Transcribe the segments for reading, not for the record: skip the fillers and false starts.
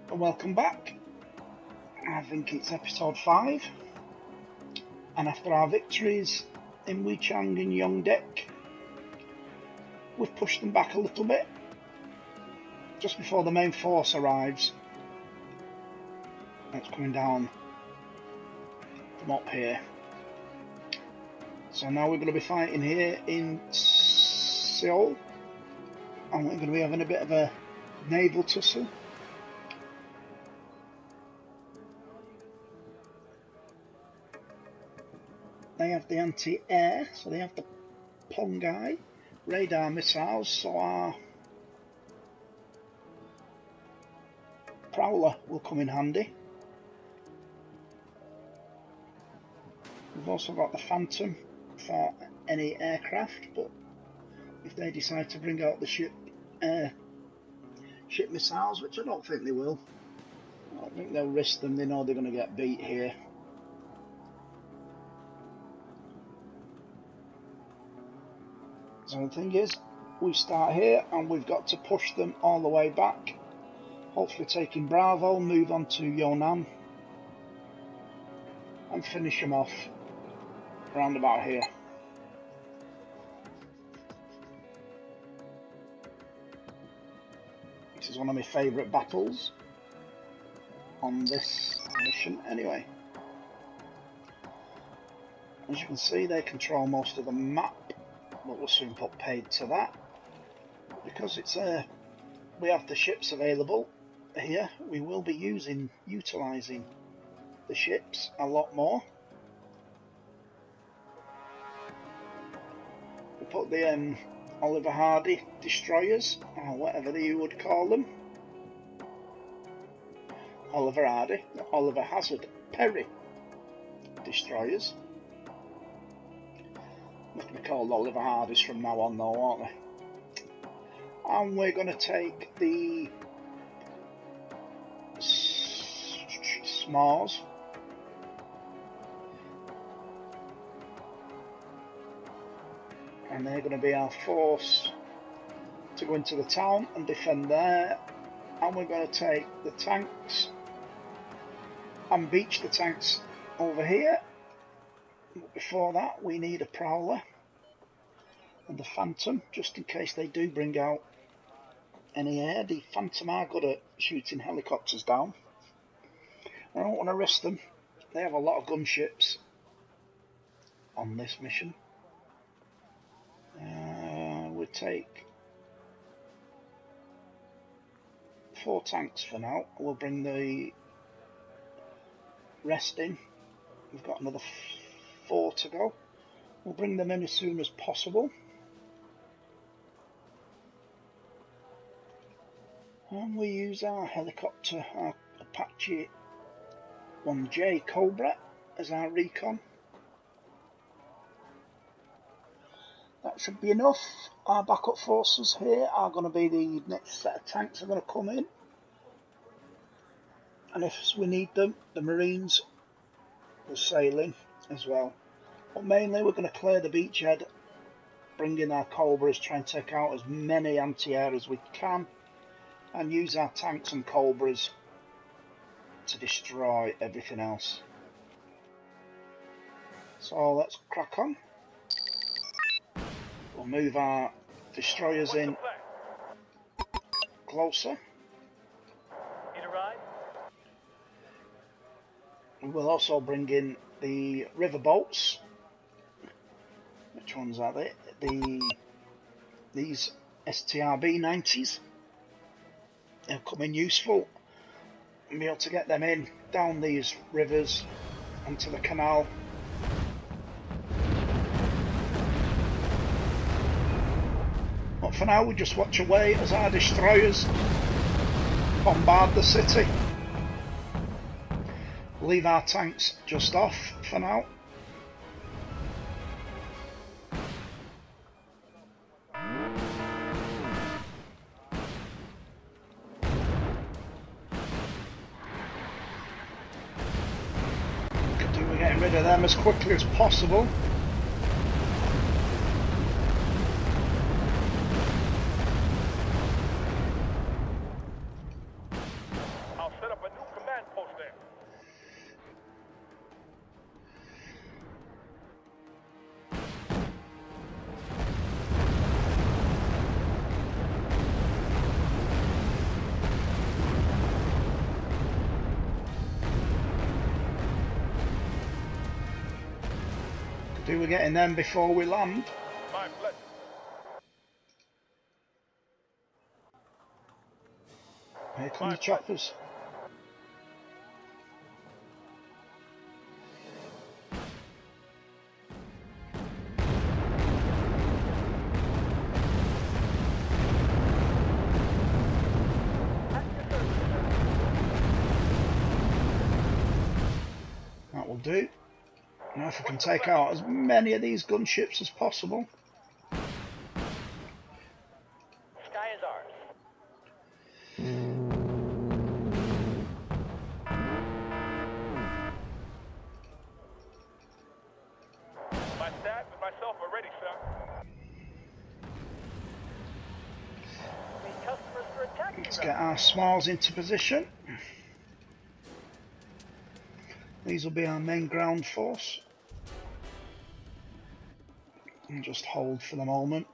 and welcome back. I think it's episode 5, and after our victories in Wuchang and Yongdek, we've pushed them back a little bit just before the main force arrives. It's coming down from up here. So now we're going to be fighting here in Seoul, and we're going to be having a bit of a naval tussle. They have the anti-air, so they have the Pongai radar missiles, so our Prowler will come in handy. We've also got the Phantom for any aircraft, but if they decide to bring out the ship missiles, which I don't think they will, I don't think they'll risk them. They know they're going to get beat here. So the thing is, we start here and we've got to push them all the way back, hopefully taking Bravo, move on to Yunnan and finish them off around about here. This is one of my favourite battles on this mission anyway. As you can see, they control most of the map, but we'll soon put paid to that because it's we have the ships available here. We will be utilising the ships a lot more. We put the Oliver Hardy destroyers, or whatever you would call them. Oliver Hardy, Oliver Hazard Perry destroyers. Must be called Oliver Hardys from now on though, won't they? And we're going to take the S'mores. And they're going to be our force to go into the town and defend there. And we're going to take the tanks and beach the tanks over here. But before that, we need a Prowler and the Phantom, just in case they do bring out any air. The Phantom are good at shooting helicopters down. I don't want to risk them. They have a lot of gunships on this mission. We'll take 4 tanks for now. We'll bring the rest in. We've got another 4 to go. We'll bring them in as soon as possible. And we use our helicopter, our Apache 1J Cobra, as our recon. That should be enough. Our backup forces here are going to be the next set of tanks are going to come in. And if we need them, the Marines will sail in as well. But mainly we're going to clear the beachhead, bring in our Cobras, try and take out as many anti-air as we can, and use our tanks and Cobras to destroy everything else. So let's crack on. We'll move our destroyers in closer. And we'll also bring in the river boats. Which ones are they? These STRB 90s. They'll come in useful and be able to get them in down these rivers onto the canal. But for now, we just watch away as our destroyers bombard the city. Leave our tanks just off for now. Could do with getting rid of them as quickly as possible. Do we get in them before we land? My pleasure. Here come the choppers. That will do. Now if we can take out as many of these gunships as possible. Sky is ours. My staff and myself are ready, sir. Customers for attack. Let's get our smiles into position. These will be our main ground force. And just hold for the moment.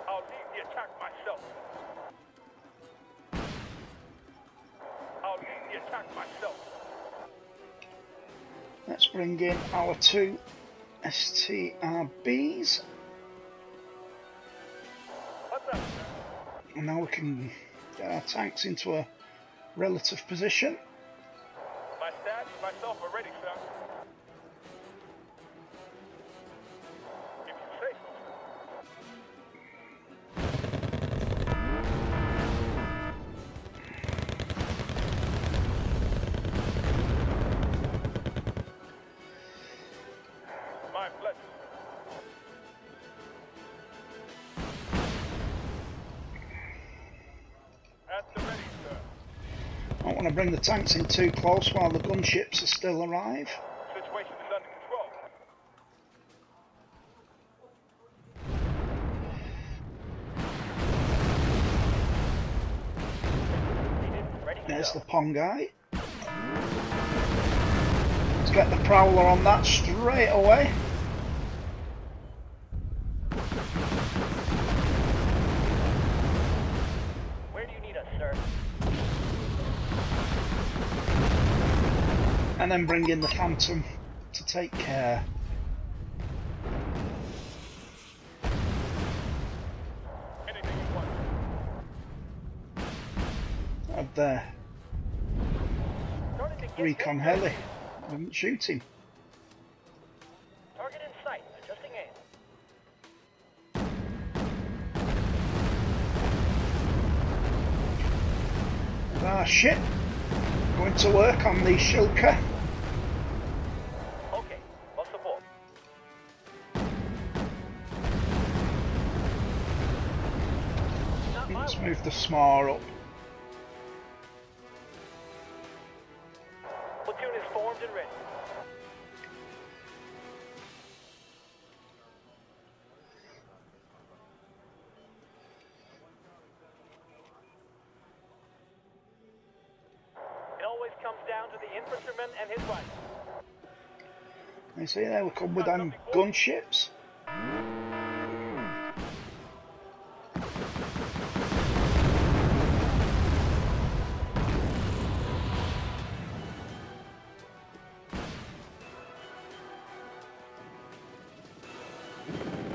I'll lead the attack myself. Let's bring in our 2 STRBs. What's up? And now we can get our tanks into a relative position. My staff and myself are ready, sir. If you say so, my pleasure. At the ready, sir. I don't want to bring the tanks in too close while the gunships are still alive. Situation is under control. Ready to There's go. the Pong guy. Let's get the Prowler on that straight away. Where do you need us, sir? And then bring in the Phantom to take care. Anything you want. Of the Starting to get recon dangerous. heli. Didn't shoot him. Target in sight. Adjusting aim. There's our ship going to work on the Shilka. Okay. Full support. Not my Let's way. move the SMAR up. Platoon is formed and ready. It always comes down to the infantryman and his rifle. You see there, we come with them gunships.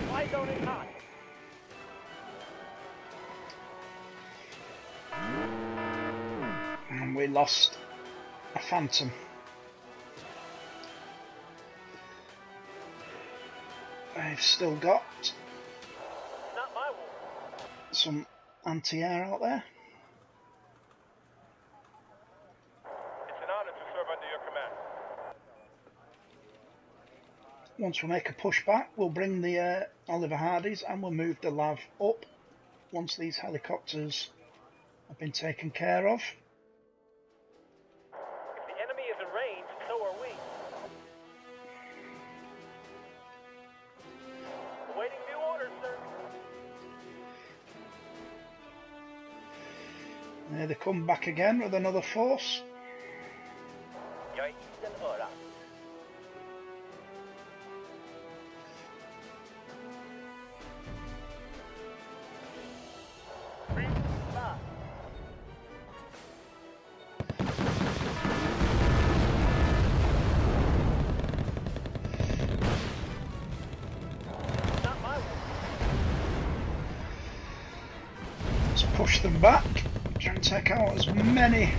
Fly zone is hot. And we lost a Phantom. They've still got Not my war. some anti-air out there. It's an honor to serve under your command. Once we make a push back, we'll bring the Oliver Hardys and we'll move the LAV up once these helicopters have been taken care of. If the enemy is in range, so are we. Awaiting new orders, sir. There they come back again with another force. Jag är iden öra. Let's push them back. Try and take out as many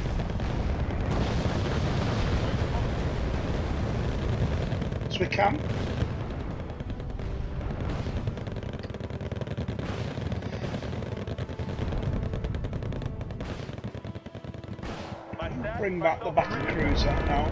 as we can. Bring back the battle cruiser now.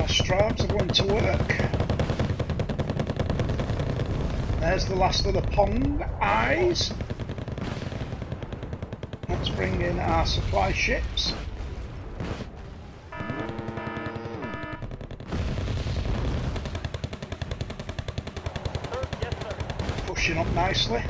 Strabs are going to work. There's the last of the Pong eyes. Let's bring in our supply ships. Yes, sir. Pushing up nicely.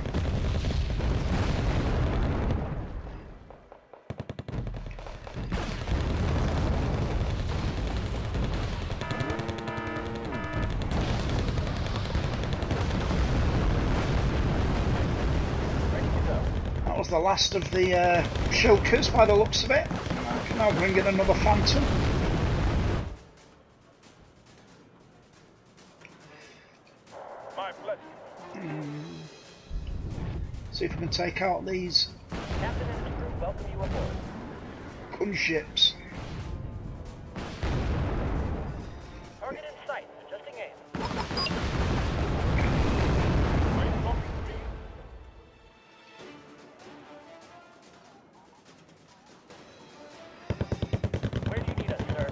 That was the last of the shulkers by the looks of it. I can now bring in another Phantom. My pleasure. See if we can take out these Captain and his crew welcome you aboard. gunships. Target in sight. Adjusting aim. Where do you need us, sir?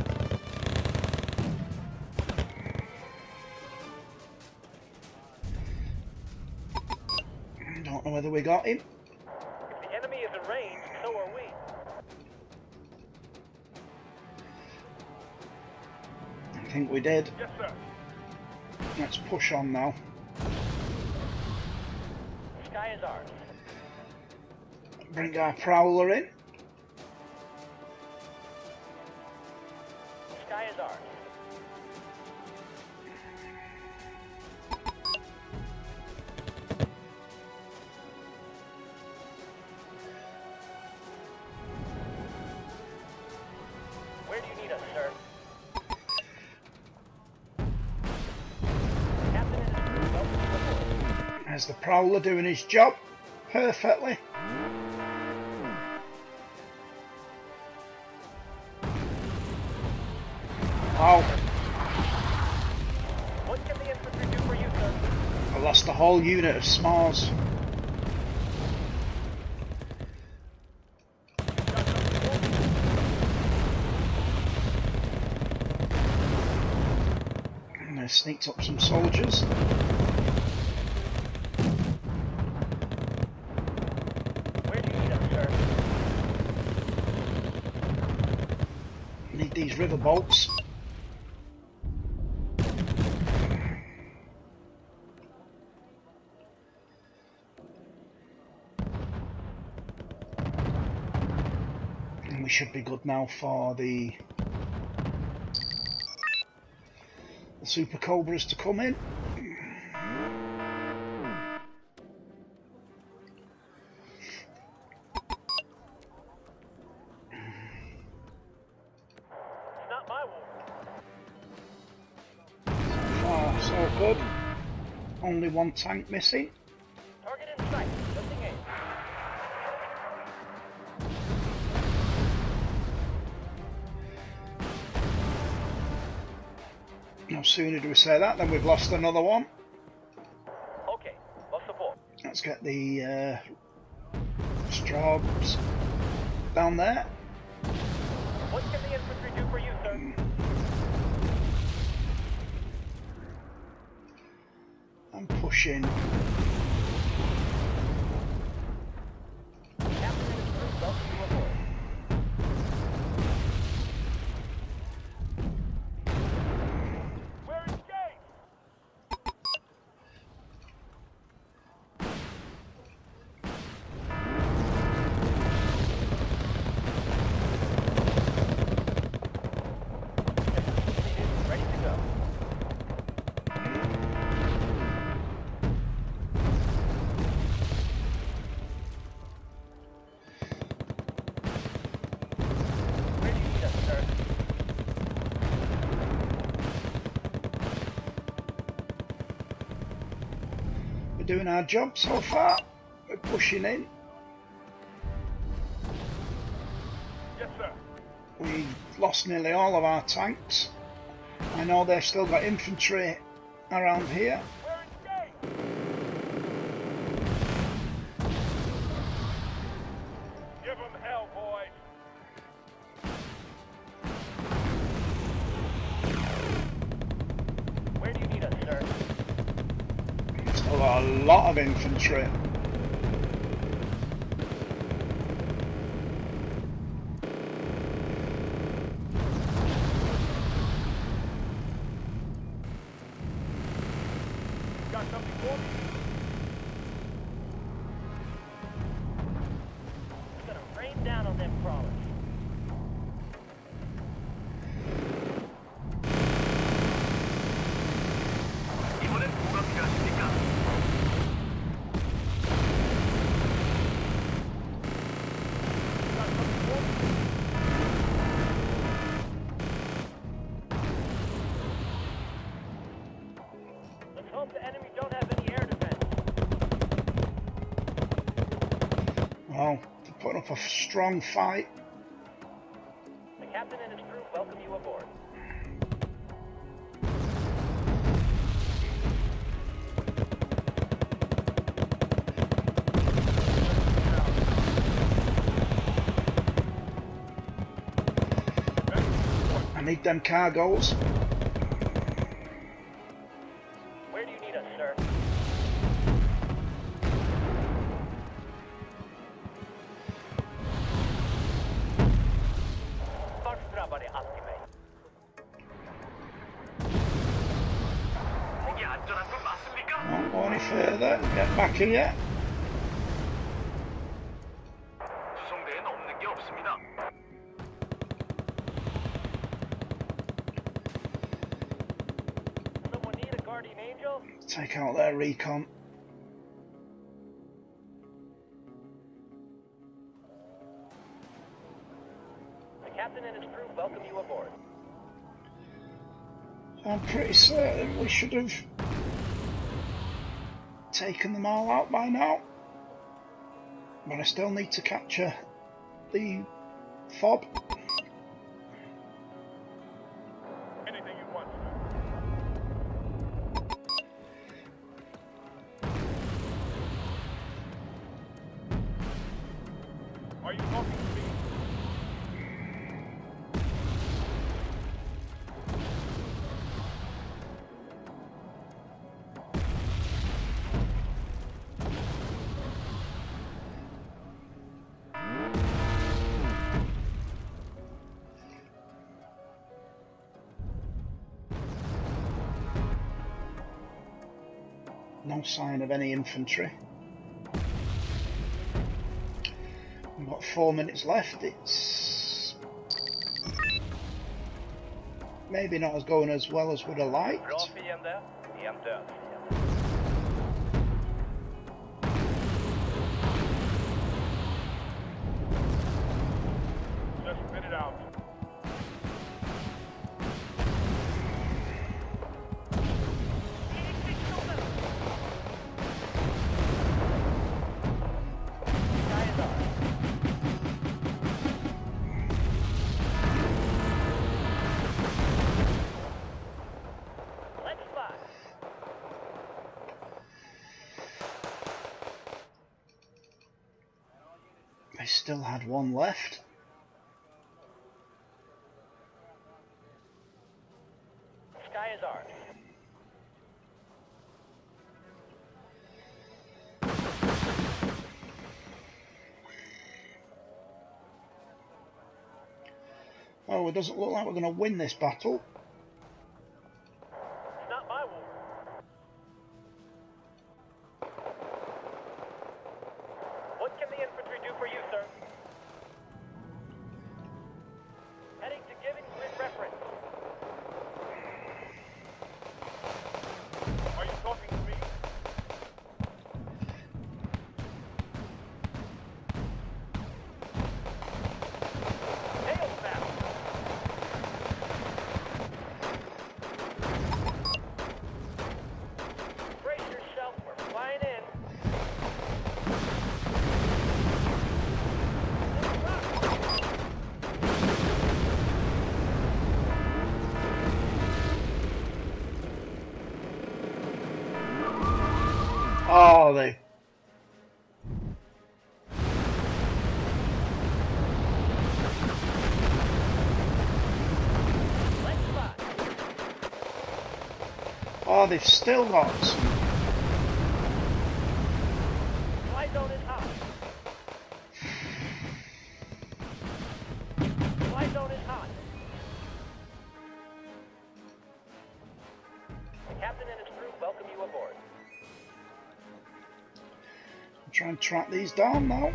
Don't know whether we got him. If the enemy is in range, so are we. I think we did. Yes, sir. Let's push on now. The sky is ours. Bring our prowler in. The sky is ours. Where do you need us, sir? Captain and his crew welcome you aboard. There's the prowler doing his job perfectly. Wow, What can the infantry do for you, sir? I lost a whole unit of SMARs. And I sneaked up some soldiers. Where do you need us, sir? Need these river bolts. And we should be good now for the Super Cobras to come in. It's not my war. Far so good. Only one tank missing. Target in sight. Adjusting aim. No sooner do we say that than we've lost another one. Okay. Lost support. Let's get the Strabs down there. What can the infantry do for you, sir? I'm pushing. Captain and his crew welcome you aboard. We're engaged! doing our job so far. We're pushing in. Yes, sir. We lost nearly all of our tanks. I know they've still got infantry around here. We're engaged. Give them hell, boys. Where do you need us, sir? Still got a lot of infantry. Got something for me? It's gonna rain down on them crawlers. 이번엔 뭐가 필요하십니까? got something for me? Let's hope the enemy don't have any air defense. Well, they're putting up a strong fight. The captain and his crew welcome you aboard. I need them cargoes. Where do you need us, sir? 거기 안전한 건 맞습니까? Won't go any further. Get back here. 수송대엔 없는 게 없습니다. Someone need a guardian angel? Take out their recon. The captain and his crew welcome you aboard. I'm pretty certain we should have taken them all out by now. But I still need to capture the fob. Anything you want, sir. Are you talking to me? No sign of any infantry. We've got 4 minutes left. It's maybe not as going as well as would have liked. Bra fiende, en död fiende. Just spit it out. Let's fly. They still had one left. Sky is ours. Oh, it doesn't look like we're going to win this battle. It's not my war. What can the infantry do for you, sir? Heading to giving grid reference. Are you talking to me? Hail snap! Brace yourself, we're flying in. are they? Oh, they've still got some. Fly zone is hot. Fly zone is hot. The captain and his crew welcome you aboard. I'm trying to track these down now.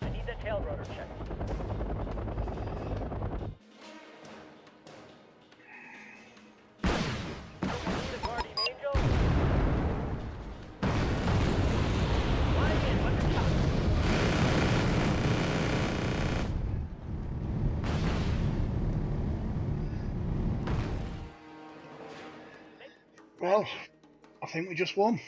I need that tail rotor checked. The guardian angel. Flying in under top. Well, I think we just won.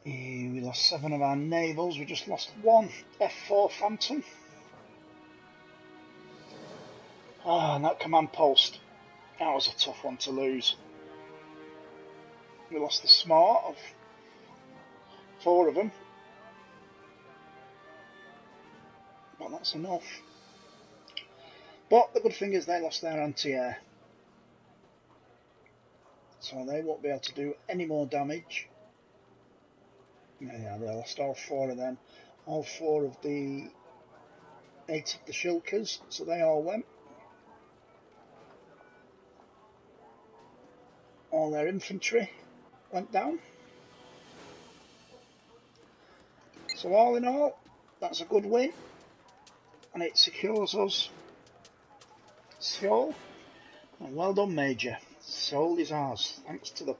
We lost 7 of our navals, we just lost 1 F4 Phantom. Ah, and that command post, that was a tough one to lose. We lost the smart of 4 of them, but that's enough. But the good thing is they lost their anti-air, so they won't be able to do any more damage. Yeah, they lost all 4 of them, all 4 of the 8 of the Shilkers, so they all went. All their infantry went down. So all in all, that's a good win, and it secures us Seoul. And well done, Major. Seoul is ours. Thanks to the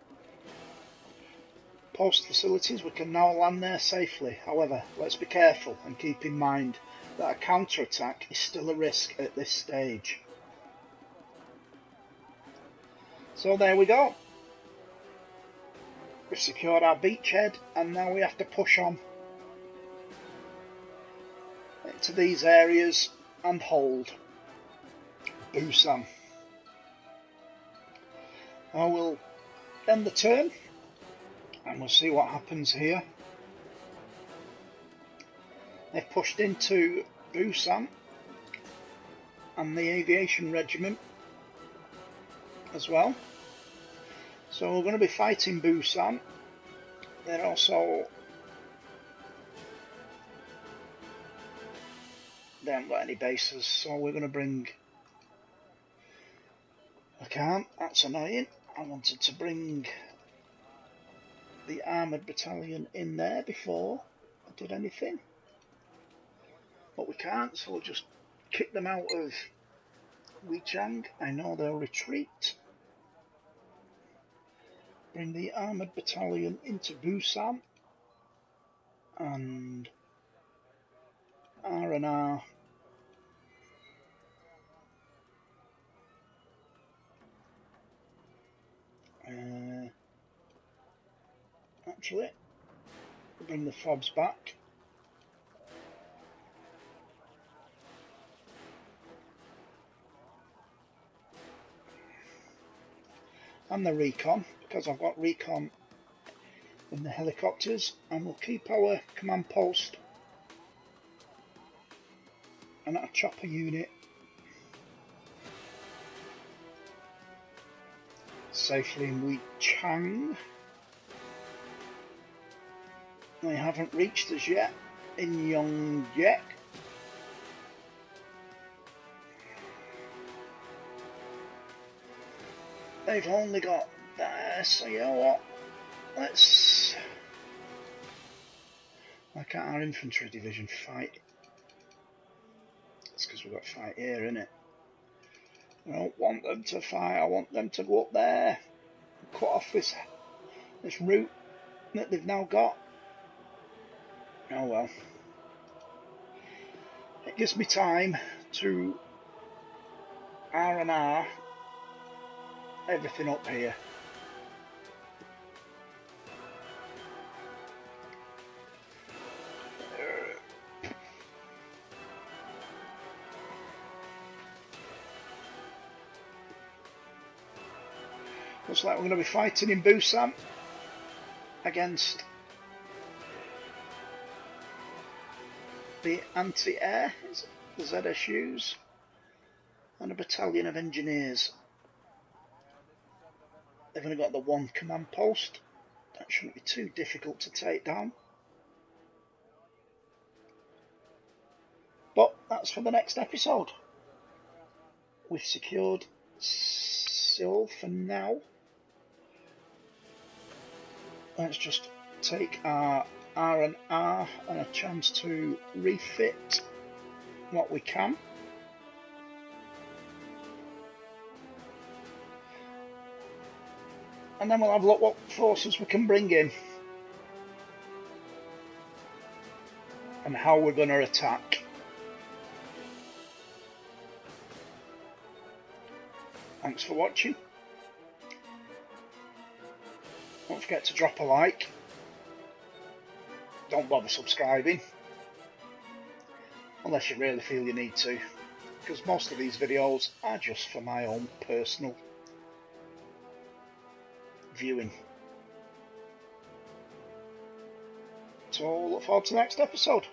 post facilities, we can now land there safely. However, let's be careful and keep in mind that a counter-attack is still a risk at this stage. So there we go. We've secured our beachhead, and now we have to push on into these areas and hold Busan. I will end the turn and we'll see what happens here. They've pushed into Busan and the aviation regiment as well. So we're going to be fighting Busan. They're also, they haven't got any bases, so we're going to bring, I can't, that's annoying. I wanted to bring the armoured battalion in there before I did anything, but we can't, so we'll just kick them out of Weichang. I know they'll retreat. Bring the armoured battalion into Busan, and R&R actually bring the fobs back. And the recon, because I've got recon in the helicopters, and we'll keep our command post and our chopper unit safely in Weichang. They haven't reached us yet in Yongjek. They've only got there, so you know what? Let's. Why can't our infantry division fight? It's because we've got to fight here, innit? I don't want them to fight, I want them to go up there and cut off this this route that they've now got. Oh well. It gives me time to R&R everything up here. Looks like we're going to be fighting in Busan against the anti-air, the ZSUs, and a battalion of engineers. They've only got the one command post. That shouldn't be too difficult to take down. But that's for the next episode. We've secured Seoul for now. Let's just take our R&R and a chance to refit what we can. And then we'll have a look what forces we can bring in and how we're going to attack. Thanks for watching. Don't forget to drop a like. Don't bother subscribing unless you really feel you need to, because most of these videos are just for my own personal viewing. So look forward to the next episode.